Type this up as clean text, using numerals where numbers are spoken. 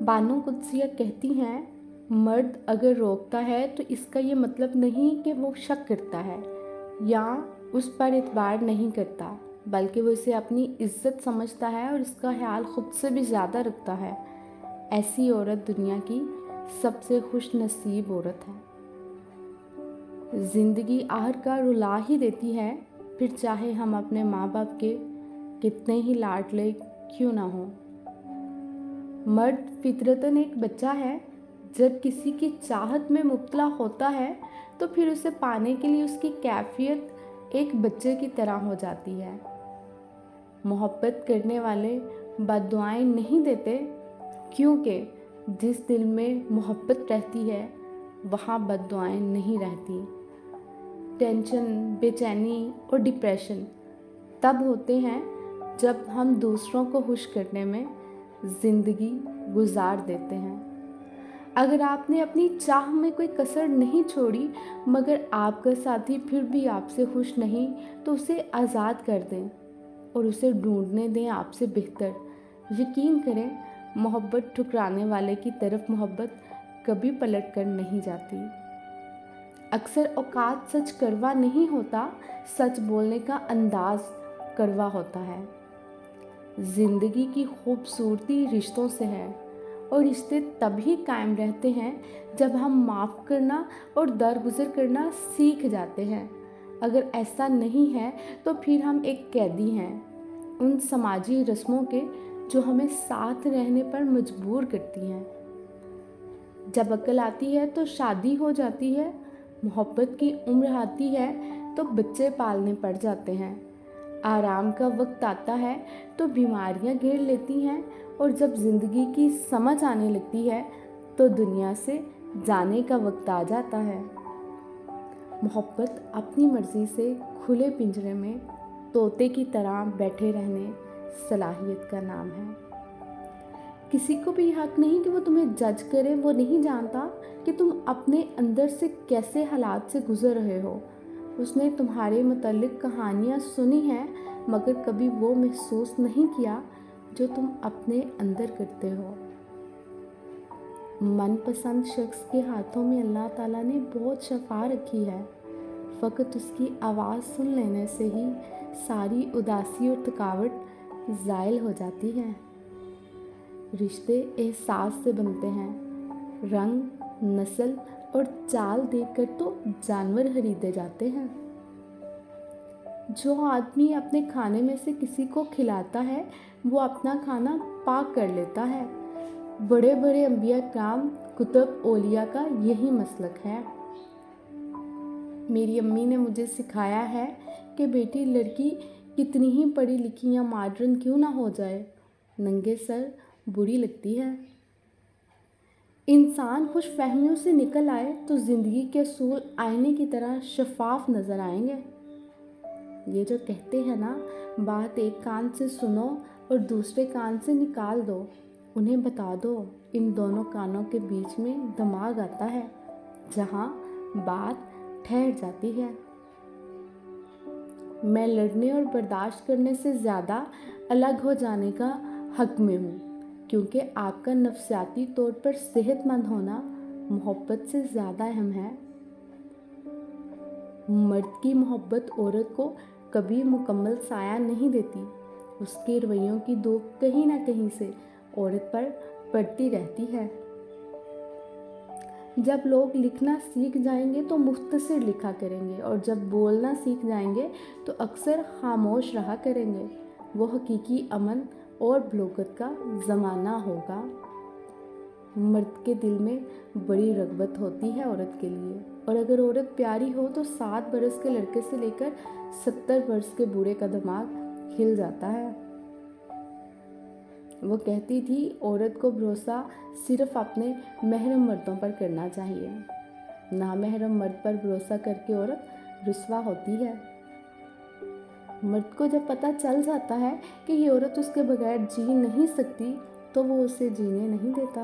बानो कुद्सिया कहती हैं, मर्द अगर रोकता है तो इसका ये मतलब नहीं कि वो शक करता है या उस पर एतबार नहीं करता, बल्कि वो इसे अपनी इज्जत समझता है और इसका ख्याल खुद से भी ज़्यादा रखता है। ऐसी औरत दुनिया की सबसे खुश नसीब औरत है। ज़िंदगी आखिरकार रुला ही देती है, फिर चाहे हम अपने माँ बाप के कितने ही लाडले क्यों ना हो। मर्द फितरतन एक बच्चा है। जब किसी की चाहत में मुब्तला होता है तो फिर उसे पाने के लिए उसकी कैफियत एक बच्चे की तरह हो जाती है। मोहब्बत करने वाले बद्दुआएं नहीं देते, क्योंकि जिस दिल में मोहब्बत रहती है वहाँ बद्दुआएं नहीं रहती। टेंशन, बेचैनी और डिप्रेशन तब होते हैं जब हम दूसरों को खुश करने में ज़िंदगी गुजार देते हैं। अगर आपने अपनी चाह में कोई कसर नहीं छोड़ी मगर आपका साथी फिर भी आपसे खुश नहीं, तो उसे आज़ाद कर दें और उसे ढूंढने दें आपसे बेहतर। यकीन करें, मोहब्बत ठुकराने वाले की तरफ मोहब्बत कभी पलट कर नहीं जाती। अक्सर औकात सच कड़वा नहीं होता, सच बोलने का अंदाज कड़वा होता है। ज़िंदगी की खूबसूरती रिश्तों से है और रिश्ते तभी कायम रहते हैं जब हम माफ़ करना और दरगुजर करना सीख जाते हैं। अगर ऐसा नहीं है तो फिर हम एक कैदी हैं उन समाजी रस्मों के जो हमें साथ रहने पर मजबूर करती हैं। जब अक्ल आती है तो शादी हो जाती है, मोहब्बत की उम्र आती है तो बच्चे पालने पड़ जाते हैं, आराम का वक्त आता है तो बीमारियां घेर लेती हैं और जब ज़िंदगी की समझ आने लगती है तो दुनिया से जाने का वक्त आ जाता है। मोहब्बत अपनी मर्ज़ी से खुले पिंजरे में तोते की तरह बैठे रहने सलाहियत का नाम है। किसी को भी हक नहीं कि वो तुम्हें जज करे। वो नहीं जानता कि तुम अपने अंदर से कैसे हालात से गुजर रहे हो। उसने तुम्हारे मुतालिक कहानियाँ सुनी हैं मगर कभी वो महसूस नहीं किया जो तुम अपने अंदर करते हो। मनपसंद शख्स के हाथों में अल्लाह ताला ने बहुत शफा रखी है। फ़कत उसकी आवाज़ सुन लेने से ही सारी उदासी और थकावट ज़ायल हो जाती है। रिश्ते एहसास से बनते हैं। रंग, नस्ल और चाल देखकर तो जानवर खरीदे जाते हैं। जो आदमी अपने खाने में से किसी को खिलाता है वो अपना खाना पाक कर लेता है। बड़े बड़े अंबिया कराम, कुतुब, औलिया का यही मसलक है। मेरी अम्मी ने मुझे सिखाया है कि बेटी, लड़की कितनी ही पढ़ी लिखी या मॉडर्न क्यों ना हो जाए, नंगे सर बुरी लगती है। इंसान खुश फहमियों से निकल आए तो ज़िंदगी के असूल आईने की तरह शफाफ नज़र आएंगे। ये जो कहते हैं ना, बात एक कान से सुनो और दूसरे कान से निकाल दो, उन्हें बता दो इन दोनों कानों के बीच में दिमाग आता है जहाँ बात ठहर जाती है। मैं लड़ने और बर्दाश्त करने से ज़्यादा अलग हो जाने का हक में हूँ, क्योंकि आपका नफ्सियाती तौर पर सेहतमंद होना मोहब्बत से ज़्यादा अहम है। मर्द की मोहब्बत औरत को कभी मुकम्मल साया नहीं देती। उसके रवैयों की धूप कहीं ना कहीं से औरत पर पड़ती रहती है। जब लोग लिखना सीख जाएंगे तो मुख्तसर लिखा करेंगे और जब बोलना सीख जाएंगे तो अक्सर खामोश रहा करेंगे। वो हकीकी अमन और बलोगत का ज़माना होगा। मर्द के दिल में बड़ी रग़बत होती है औरत के लिए, और अगर औरत प्यारी हो तो 7 बरस के लड़के से लेकर 70 वर्ष के बूढ़े का दिमाग हिल जाता है। वो कहती थी, औरत को भरोसा सिर्फ अपने महरम मर्दों पर करना चाहिए। नामहरम मर्द पर भरोसा करके औरत रुसवा होती है। मर्द को जब पता चल जाता है कि ये औरत उसके बगैर जी नहीं सकती तो वो उसे जीने नहीं देता।